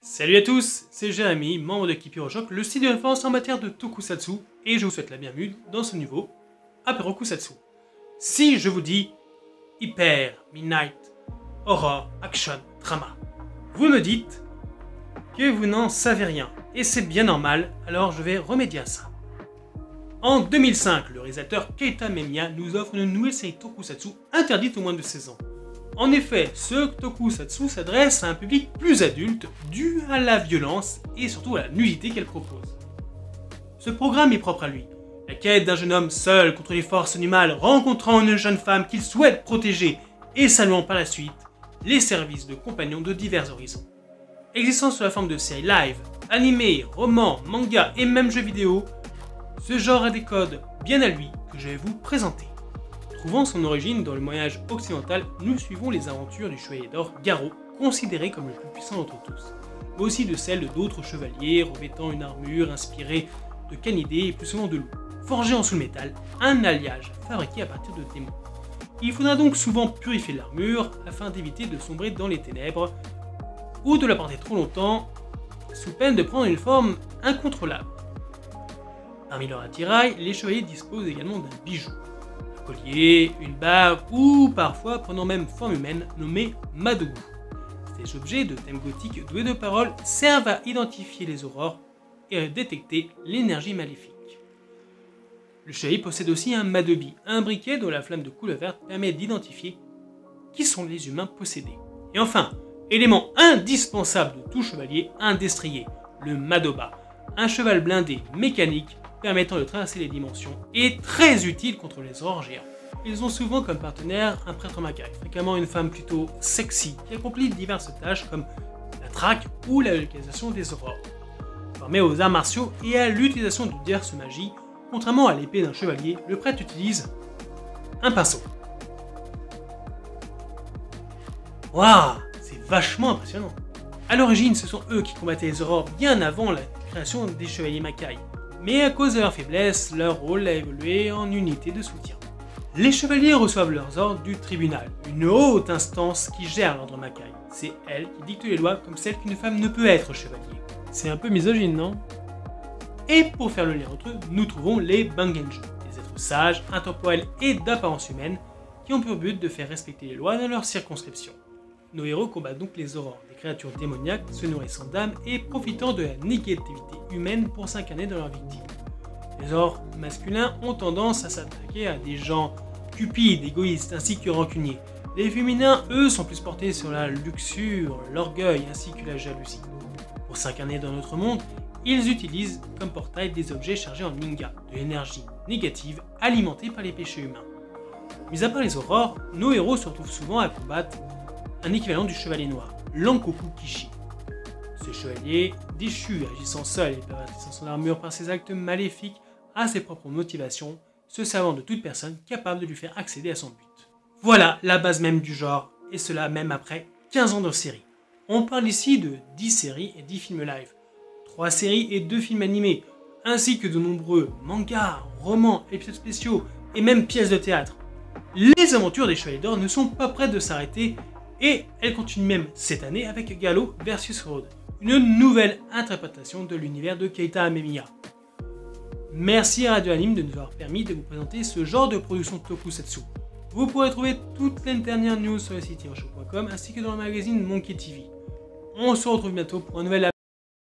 Salut à tous, c'est Jérémy, membre de Keep Hero Shock, le site de référence en matière de tokusatsu, et je vous souhaite la bienvenue dans ce nouveau Aperokusatsu. Si je vous dis Hyper Midnight Horror Action Drama, vous me dites que vous n'en savez rien, et c'est bien normal, alors je vais remédier à ça. En 2005, le réalisateur Keita Memiya nous offre une nouvelle série tokusatsu interdite aux moins de 16 ans. En effet, ce tokusatsu s'adresse à un public plus adulte dû à la violence et surtout à la nudité qu'elle propose. Ce programme est propre à lui. La quête d'un jeune homme seul contre les forces du mal rencontrant une jeune femme qu'il souhaite protéger et saluant par la suite les services de compagnons de divers horizons. Existant sous la forme de séries live, animés, romans, mangas et même jeux vidéo, ce genre a des codes bien à lui que je vais vous présenter. Trouvant son origine dans le Moyen-Âge occidental, nous suivons les aventures du chevalier d'or Garo, considéré comme le plus puissant d'entre tous, mais aussi de celles d'autres chevaliers revêtant une armure inspirée de canidés et plus souvent de loups, forgés en sous le métal, un alliage fabriqué à partir de démons. Il faudra donc souvent purifier l'armure afin d'éviter de sombrer dans les ténèbres ou de la porter trop longtemps sous peine de prendre une forme incontrôlable. Parmi leurs attirails, les chevaliers disposent également d'un bijou. Collier, une bague ou parfois prenant même forme humaine nommée Madogu. Ces objets de thème gothique doués de paroles servent à identifier les aurores et à détecter l'énergie maléfique. Le chevalier possède aussi un Madobi, un briquet dont la flamme de couleur verte permet d'identifier qui sont les humains possédés. Et enfin, élément indispensable de tout chevalier, un destrier, le Madoba, un cheval blindé mécanique permettant de traverser les dimensions et très utile contre les aurores géants. Ils ont souvent comme partenaire un prêtre macaque, fréquemment une femme plutôt sexy qui accomplit diverses tâches comme la traque ou la localisation des aurores. Formé aux arts martiaux et à l'utilisation de diverses magies, contrairement à l'épée d'un chevalier, le prêtre utilise un pinceau. Waouh, c'est vachement impressionnant. A l'origine, ce sont eux qui combattaient les aurores bien avant la création des chevaliers Makai. Mais à cause de leur faiblesse, leur rôle a évolué en unité de soutien. Les chevaliers reçoivent leurs ordres du tribunal, une haute instance qui gère l'ordre Makai. C'est elle qui dicte les lois comme celle qu'une femme ne peut être chevalier. C'est un peu misogyne, non? Et pour faire le lien entre eux, nous trouvons les Bangenju, des êtres sages, intemporels et d'apparence humaine qui ont pour but de faire respecter les lois dans leur circonscription. Nos héros combattent donc les aurores, des créatures démoniaques se nourrissant d'âmes et profitant de la négativité humaine pour s'incarner dans leurs victimes. Les aurores masculins ont tendance à s'attaquer à des gens cupides, égoïstes ainsi que rancuniers. Les féminins, eux, sont plus portés sur la luxure, l'orgueil ainsi que la jalousie. Pour s'incarner dans notre monde, ils utilisent comme portail des objets chargés en ninga, de l'énergie négative alimentée par les péchés humains. Mis à part les aurores, nos héros se retrouvent souvent à combattre un équivalent du chevalier noir, l'Ankoku Kishi. Ce chevalier, déchu, agissant seul et pervertissant son armure par ses actes maléfiques, a ses propres motivations, se servant de toute personne capable de lui faire accéder à son but. Voilà la base même du genre, et cela même après 15 ans de série. On parle ici de 10 séries et 10 films live, 3 séries et 2 films animés, ainsi que de nombreux mangas, romans, épisodes spéciaux et même pièces de théâtre. Les aventures des Chevaliers d'Or ne sont pas prêtes de s'arrêter et elles continuent même cette année avec Galo vs Road, une nouvelle interprétation de l'univers de Keita Memiya. Merci à Radio Anime de nous avoir permis de vous présenter ce genre de production tokusatsu. Vous pourrez trouver toutes les dernières news sur le site heroshop.com ainsi que dans le magazine Monkey TV. On se retrouve bientôt pour un nouvel